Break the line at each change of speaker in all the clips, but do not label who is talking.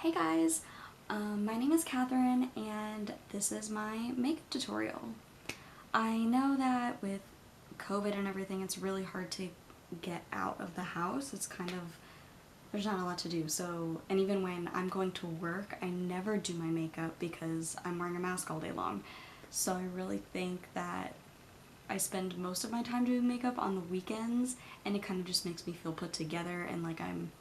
Hey guys, my name is Catherine and this is my makeup tutorial. I know that with COVID and everything it's really hard to get out of the house. It's kind of, there's not a lot to do. So, and even when I'm going to work, I never do my makeup because I'm wearing a mask all day long. So I really think that I spend most of my time doing makeup on the weekends and it kind of just makes me feel put together and like I'm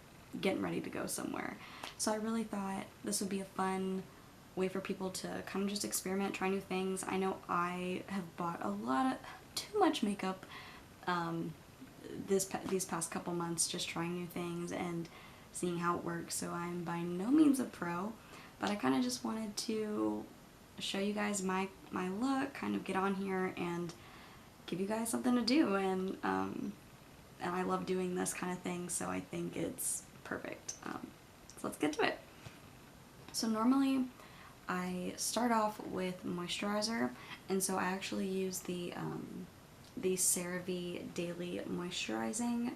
getting ready to go somewhere. So I really thought this would be a fun way for people to kind of just experiment, try new things. I know I have bought a lot of, too much makeup um, these past couple months, just trying new things and seeing how it works. So I'm by no means a pro, but I kind of just wanted to show you guys my look, kind of get on here and give you guys something to do, and I love doing this kind of thing, so I think it's perfect. So let's get to it. So normally I start off with moisturizer, and so I actually use the CeraVe Daily Moisturizing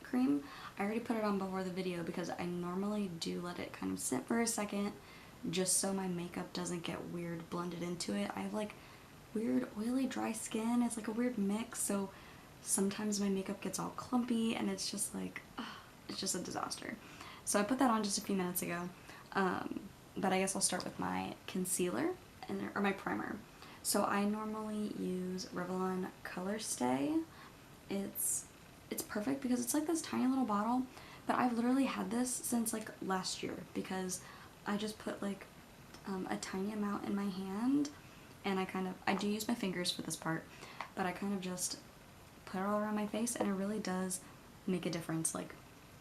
Cream. I already put it on before the video because I normally do let it kind of sit for a second just so my makeup doesn't get weird blended into it. I have like weird oily dry skin. It's like a weird mix, so sometimes my makeup gets all clumpy and it's just like, ugh, it's just a disaster. So I put that on just a few minutes ago, but I guess I'll start with my concealer or my primer. So I normally use Revlon Color Stay. It's perfect because it's like this tiny little bottle, but I've literally had this since like last year because I just put like a tiny amount in my hand, and I do use my fingers for this part, but I kind of just put it all around my face, and it really does make a difference. Like,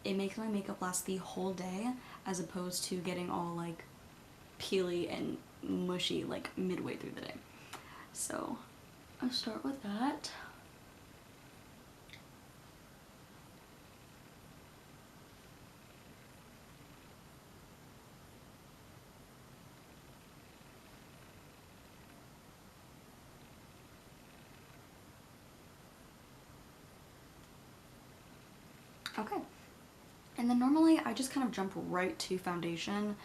it makes my makeup last the whole day as opposed to getting all like peely and mushy like midway through the day. So I'll start with that. Okay. And then normally I just kind of jump right to foundation.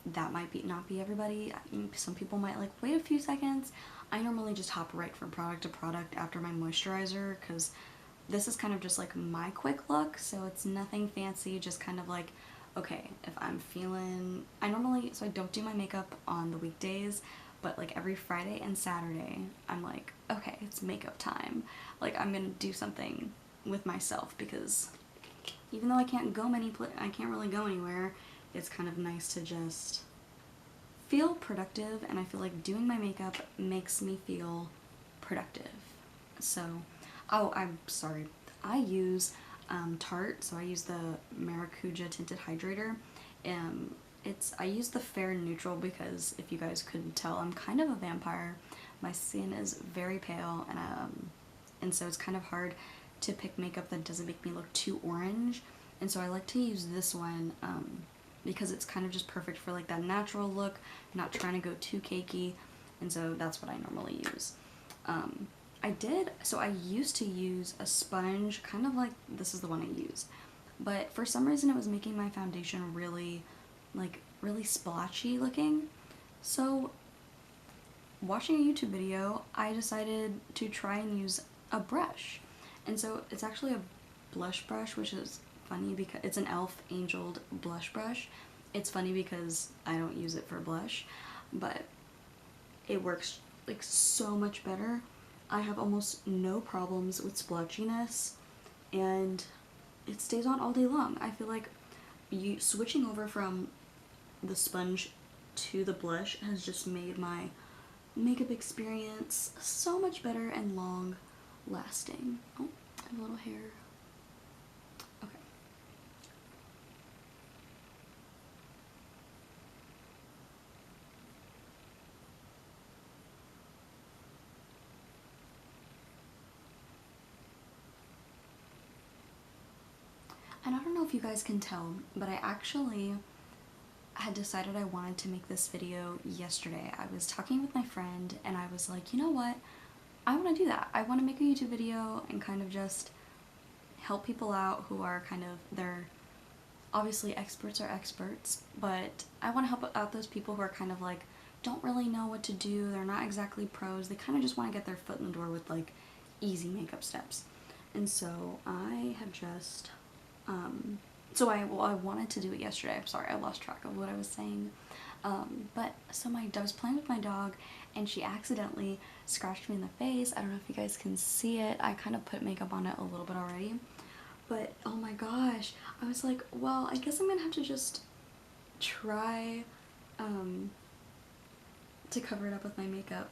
That might be not be everybody. Some people might like wait a few seconds. I normally just hop right from product to product after my moisturizer because this is kind of just like my quick look, so it's nothing fancy, just kind of like, okay, if I'm feeling, so I don't do my makeup on the weekdays, but like every Friday and Saturday, I'm like, okay, it's makeup time. Like, I'm gonna do something with myself because even though I can't I can't really go anywhere, it's kind of nice to just feel productive, and I feel like doing my makeup makes me feel productive. So, oh, I'm sorry. I use Tarte, so I use the Maracuja Tinted Hydrator. I use the Fair Neutral because if you guys couldn't tell, I'm kind of a vampire. My skin is very pale, and so it's kind of hard to pick makeup that doesn't make me look too orange. And so I like to use this one because it's kind of just perfect for like that natural look, not trying to go too cakey, and so that's what I normally use. So I used to use a sponge, kind of like this is the one I used, but for some reason it was making my foundation really, like, really splotchy looking. So watching a YouTube video, I decided to try and use a brush. And so it's actually a blush brush, which is funny because it's an e.l.f. Angeled blush brush. It's funny because I don't use it for blush, but it works like so much better. I have almost no problems with splotchiness, and it stays on all day long. I feel like switching over from the sponge to the blush has just made my makeup experience so much better and long lasting. Oh, I have a little hair. Okay. And I don't know if you guys can tell, but I actually had decided I wanted to make this video yesterday. I was talking with my friend and I was like, you know what? I want to do that. I want to make a YouTube video and kind of just help people out who are kind of, Obviously experts are experts, but I want to help out those people who are kind of like, don't really know what to do, they're not exactly pros, they kind of just want to get their foot in the door with like easy makeup steps. And so I have just, I wanted to do it yesterday. I'm sorry, I lost track of what I was saying. But so I was playing with my dog and she accidentally scratched me in the face. I don't know if you guys can see it. I kind of put makeup on it a little bit already. But oh my gosh, I was like, well, I guess I'm gonna have to just try to cover it up with my makeup.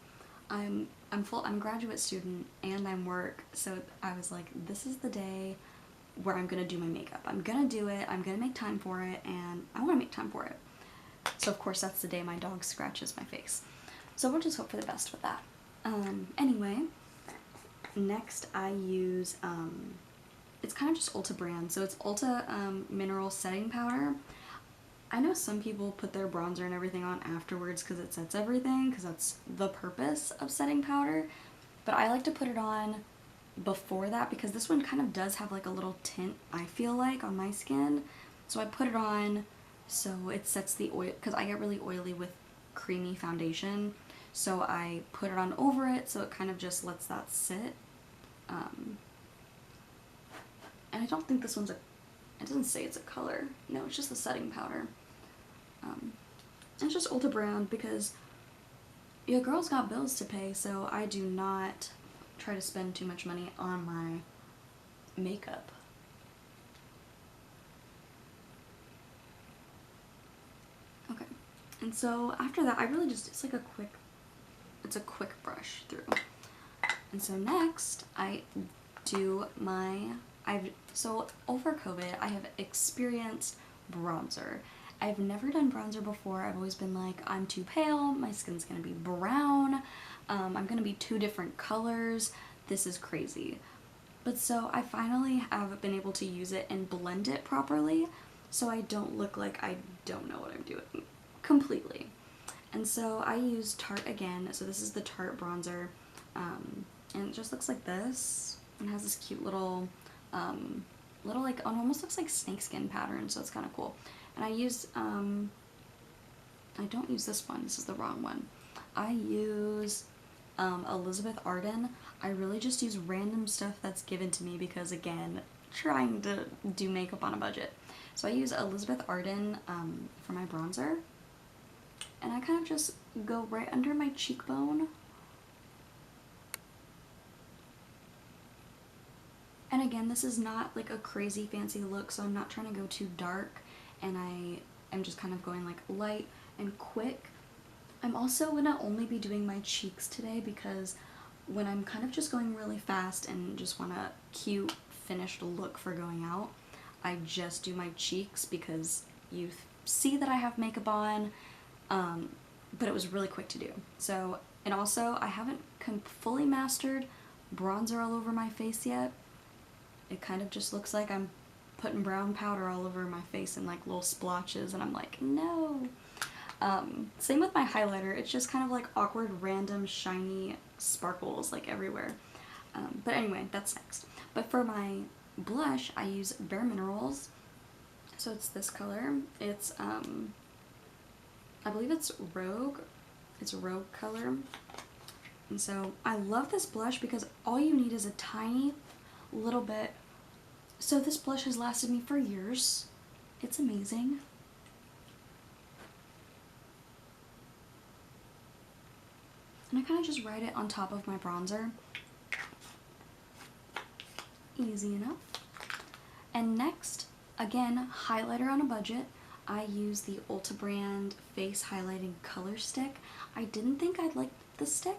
I'm a graduate student and I'm work, so I was like, this is the day where I'm gonna do my makeup. I'm gonna do it, I'm gonna make time for it, and I wanna make time for it. So of course that's the day my dog scratches my face. So we'll just hope for the best with that. Anyway, next I use, it's kind of just Ulta brand, so it's Ulta Mineral Setting Powder. I know some people put their bronzer and everything on afterwards because it sets everything, because that's the purpose of setting powder, but I like to put it on before that because this one kind of does have like a little tint, I feel like, on my skin. So I put it on so it sets the oil, because I get really oily with creamy foundation, so I put it on over it so it kind of just lets that sit. And I don't think this one's it doesn't say it's a color. No, it's just the setting powder. It's just Ulta brand because your girl's got bills to pay, so I do not try to spend too much money on my makeup. Okay, and so after that, I really just, it's a quick brush through. And so next, I do so over COVID, I have experienced bronzer. I've never done bronzer before. I've always been like, I'm too pale, my skin's gonna be brown, I'm gonna be two different colors, this is crazy. But so I finally have been able to use it and blend it properly, so I don't look like I don't know what I'm doing completely. And so I use Tarte again, so this is the Tarte bronzer, and it just looks like this, and has this cute little like, it almost looks like snakeskin pattern, so it's kind of cool. And I use, I don't use this one, this is the wrong one. I use Elizabeth Arden. I really just use random stuff that's given to me because, again, trying to do makeup on a budget. So I use Elizabeth Arden for my bronzer, and I kind of just go right under my cheekbone. And again, this is not like a crazy fancy look, so I'm not trying to go too dark, and I am just kind of going like light and quick. I'm also gonna only be doing my cheeks today because when I'm kind of just going really fast and just want a cute finished look for going out, I just do my cheeks because you see that I have makeup on, but it was really quick to do. So, and also I haven't fully mastered bronzer all over my face yet. It kind of just looks like I'm putting brown powder all over my face in like little splotches, and I'm like, no. Same with my highlighter, it's just kind of like awkward, random, shiny sparkles like everywhere. But anyway, that's next. But for my blush, I use Bare Minerals. So it's this color. It's, I believe it's Rogue. It's a Rogue color. And so I love this blush because all you need is a tiny little bit. So this blush has lasted me for years. It's amazing. And I kind of just write it on top of my bronzer. Easy enough. And next, again, highlighter on a budget. I use the Ulta brand Face Highlighting Color Stick. I didn't think I'd like this stick.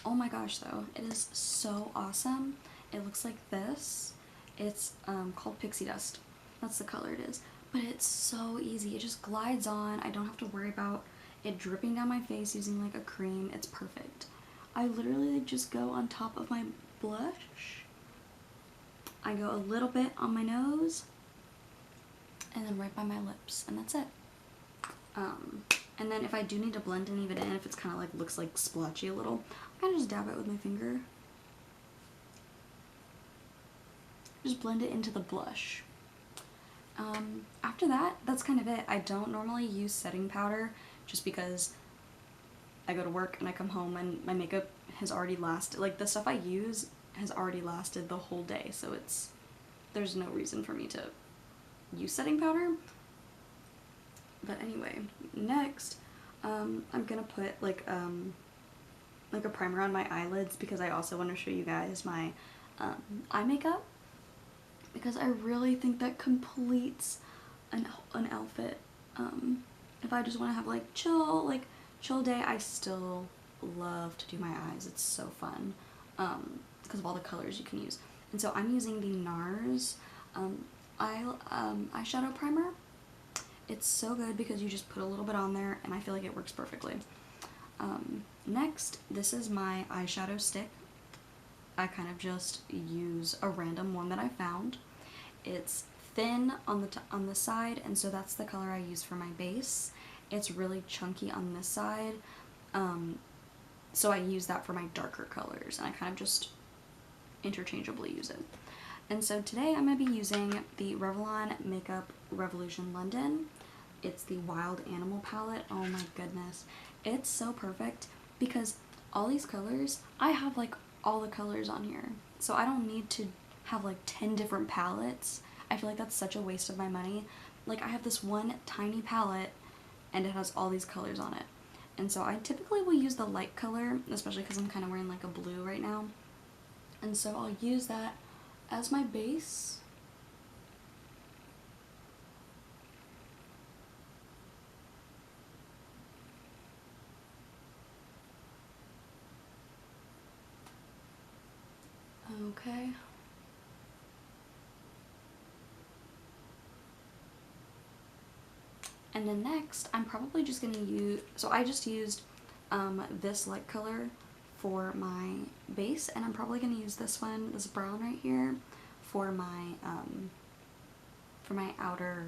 Oh my gosh though, it is so awesome. It looks like this. It's called Pixie Dust. That's the color it is. But it's so easy. It just glides on. I don't have to worry about it dripping down my face using like a cream. It's perfect. I literally just go on top of my blush. I go a little bit on my nose and then right by my lips, and that's it. And then if I do need to blend any of it in, if it's kind of like looks like splotchy a little, I kind of just dab it with my finger. Just blend it into the blush. After that, that's kind of it. I don't normally use setting powder just because I go to work and I come home and my makeup has already lasted, like the stuff I use has already lasted the whole day, so there's no reason for me to use setting powder. But anyway, next, I'm gonna put like a primer on my eyelids because I also want to show you guys my eye makeup, because I really think that completes an outfit. If I just want to have like chill day, I still love to do my eyes. It's so fun because of all the colors you can use. And so I'm using the NARS eyeshadow primer. It's so good because you just put a little bit on there and I feel like it works perfectly. Next, this is my eyeshadow stick. I kind of just use a random one that I found. It's thin on the side, and so that's the color I use for my base. It's really chunky on this side, so I use that for my darker colors, and I kind of just interchangeably use it. And so today I'm going to be using the Revlon Makeup Revolution London. It's the Wild Animal palette. Oh my goodness. It's so perfect because all these colors, I have like all the colors on here. So I don't need to have like 10 different palettes. I feel like that's such a waste of my money. Like I have this one tiny palette and it has all these colors on it. And so I typically will use the light color, especially because I'm kind of wearing like a blue right now. And so I'll use that as my base. Okay. And then next, I'm probably just going to use, so I just used this light color for my base, and I'm probably going to use this one, this brown right here, for my outer,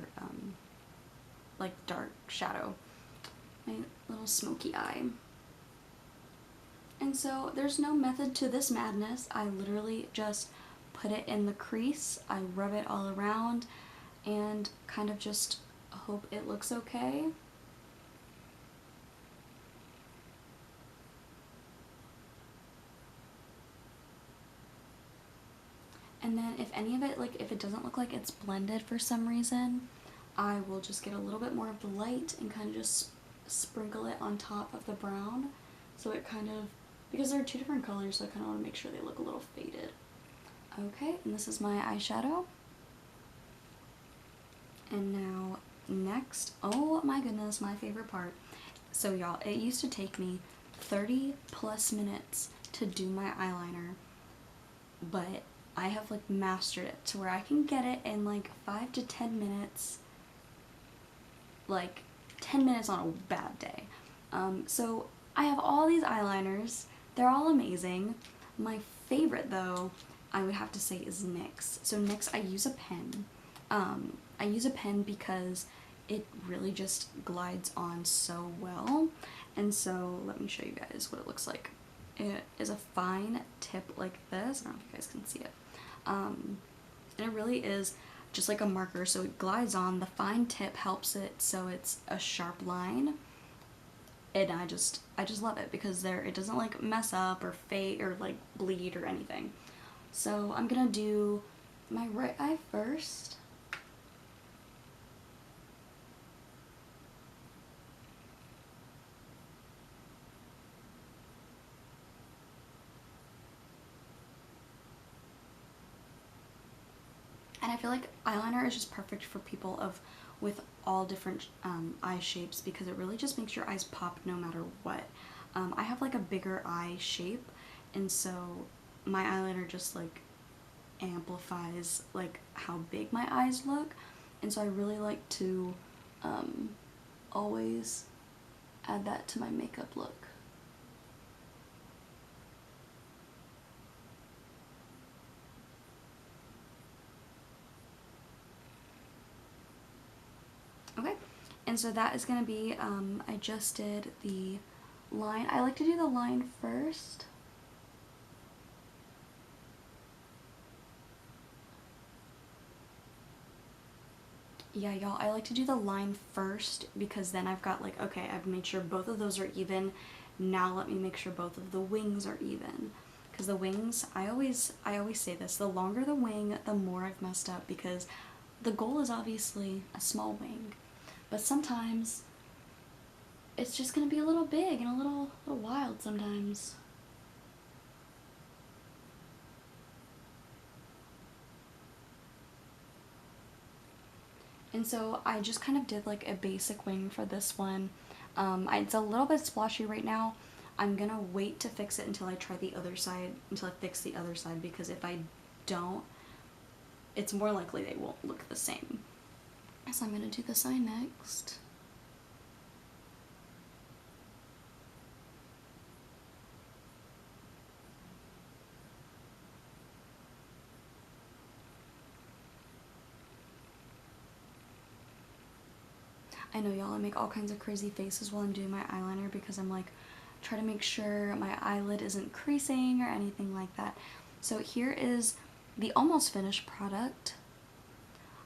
like dark shadow, my little smoky eye. And so there's no method to this madness. I literally just put it in the crease, I rub it all around, and kind of just hope it looks okay. And then if any of it, like if it doesn't look like it's blended for some reason, I will just get a little bit more of the light and kind of just sprinkle it on top of the brown. So it kind of, because they're two different colors, so I kind of want to make sure they look a little faded. Okay, and this is my eyeshadow. And now next, oh my goodness, my favorite part. So y'all, it used to take me 30 plus minutes to do my eyeliner, but I have like mastered it to where I can get it in like 5 to 10 minutes, like 10 minutes on a bad day. So I have all these eyeliners, they're all amazing. My favorite though, I would have to say, is NYX. So NYX, I use a pen. I use a pen because it really just glides on so well. And so let me show you guys what it looks like. It is a fine tip like this. I don't know if you guys can see it. And it really is just like a marker, so it glides on. The fine tip helps it so it's a sharp line. And I just love it because it doesn't like mess up or fade or like bleed or anything. So I'm gonna do my right eye first. And I feel like eyeliner is just perfect for people with all different eye shapes because it really just makes your eyes pop no matter what. I have like a bigger eye shape, and so my eyeliner just like amplifies like how big my eyes look, and so I really like to always add that to my makeup look. Okay, and so that is going to be, I just did the line. I like to do the line first. Yeah, y'all, I like to do the line first because then I've got like, okay, I've made sure both of those are even. Now let me make sure both of the wings are even. Because the wings, I always say this, the longer the wing, the more I've messed up, because the goal is obviously a small wing. But sometimes it's just gonna be a little big and a little wild sometimes. And so I just kind of did like a basic wing for this one. It's a little bit splotchy right now. I'm gonna wait to fix it until I try the other side, until I fix the other side, because if I don't, it's more likely they won't look the same. So I'm gonna do the side next. I know, y'all, I make all kinds of crazy faces while I'm doing my eyeliner because I'm like, try to make sure my eyelid isn't creasing or anything like that. So here is the almost finished product.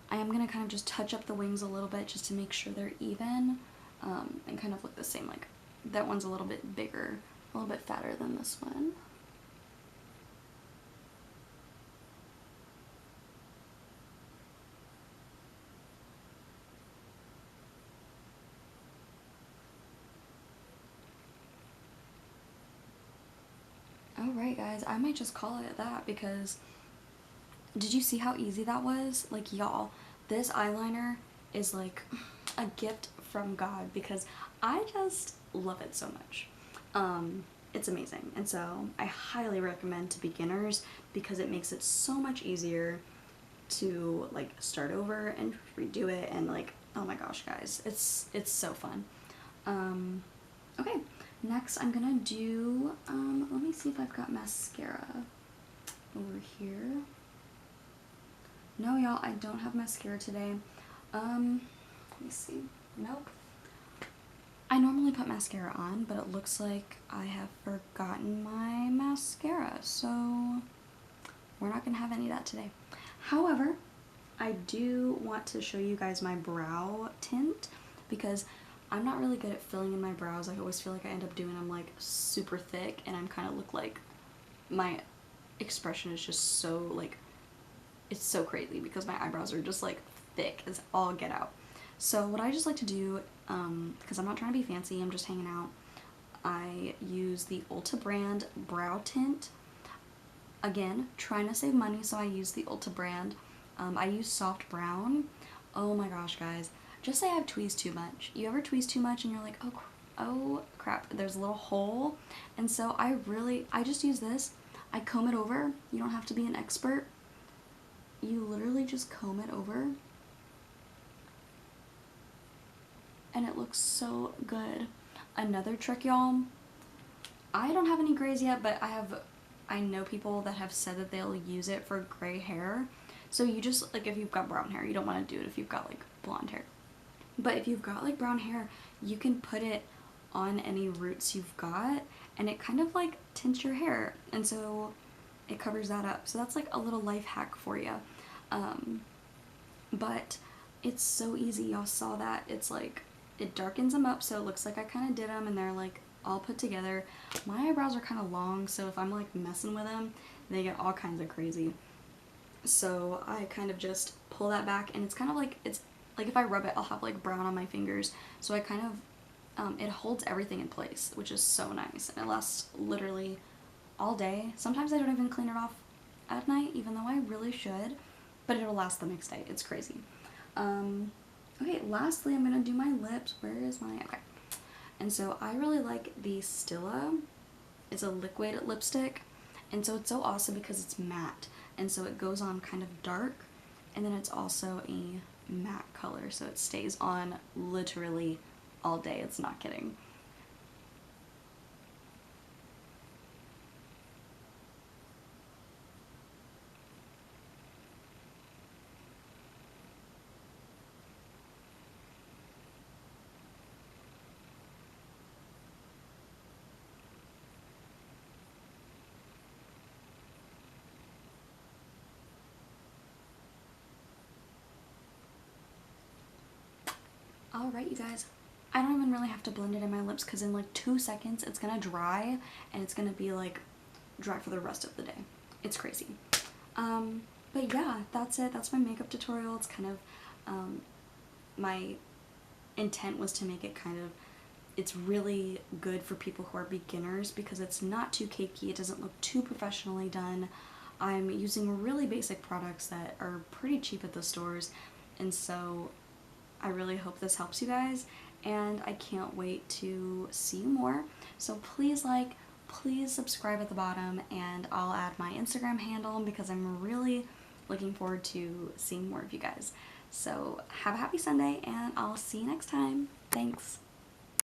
I am gonna kind of just touch up the wings a little bit just to make sure they're even, and kind of look the same. Like, that one's a little bit bigger, a little bit fatter than this one. Alright guys, I might just call it that because did you see how easy that was? Like, y'all, this eyeliner is like a gift from God because I just love it so much. It's amazing, and so I highly recommend to beginners because it makes it so much easier to like start over and redo it, and like, oh my gosh guys, it's so fun. Okay, next I'm gonna do, let me see if I've got mascara over here. No, y'all, I don't have mascara today. Let me see. Nope. I normally put mascara on, but it looks like I have forgotten my mascara, so we're not gonna have any of that today. However, I do want to show you guys my brow tint because I'm not really good at filling in my brows. I always feel like I end up doing them like super thick, and I'm kind of look like my expression is just so like, it's so crazy because my eyebrows are just like thick as all get out. So what I just like to do, because I'm not trying to be fancy, I'm just hanging out, I use the Ulta brand brow tint. Again, trying to save money, so I use the Ulta brand. I use soft brown. Oh my gosh guys, just say I've tweezed too much. You ever tweeze too much and you're like, oh crap, there's a little hole? And so I just use this. I comb it over. You don't have to be an expert. You literally just comb it over and it looks so good. Another trick, y'all, I don't have any grays yet, but I know people that have said that they'll use it for gray hair. So you just, like, if you've got brown hair, you don't want to do it if you've got like blonde hair. But if you've got like brown hair, you can put it on any roots you've got and it kind of like tints your hair, and so it covers that up. So that's like a little life hack for you. But it's so easy. Y'all saw that. It's like, it darkens them up so it looks like I kind of did them and they're like all put together. My eyebrows are kind of long, so if I'm like messing with them, they get all kinds of crazy. So I kind of just pull that back, and it's kind of like, it's like if I rub it, I'll have like brown on my fingers. So I kind of, it holds everything in place, which is so nice. And it lasts literally all day. Sometimes I don't even clean it off at night, even though I really should, but it'll last the next day. It's crazy. Okay, lastly, I'm gonna do my lips. Where is my, okay. And so I really like the Stila. It's a liquid lipstick, and so it's so awesome because it's matte, and so it goes on kind of dark, and then it's also a matte color, so it stays on literally all day. It's not kidding. Alright, you guys. I don't even really have to blend it in my lips because in like 2 seconds it's gonna dry and it's gonna be like dry for the rest of the day. It's crazy. But yeah, that's it. That's my makeup tutorial. It's kind of, my intent was to make it kind of, it's really good for people who are beginners because it's not too cakey. It doesn't look too professionally done. I'm using really basic products that are pretty cheap at the stores, and so I really hope this helps you guys, and I can't wait to see you more. So please like, please subscribe at the bottom, and I'll add my Instagram handle because I'm really looking forward to seeing more of you guys. So have a happy Sunday, and I'll see you next time. Thanks.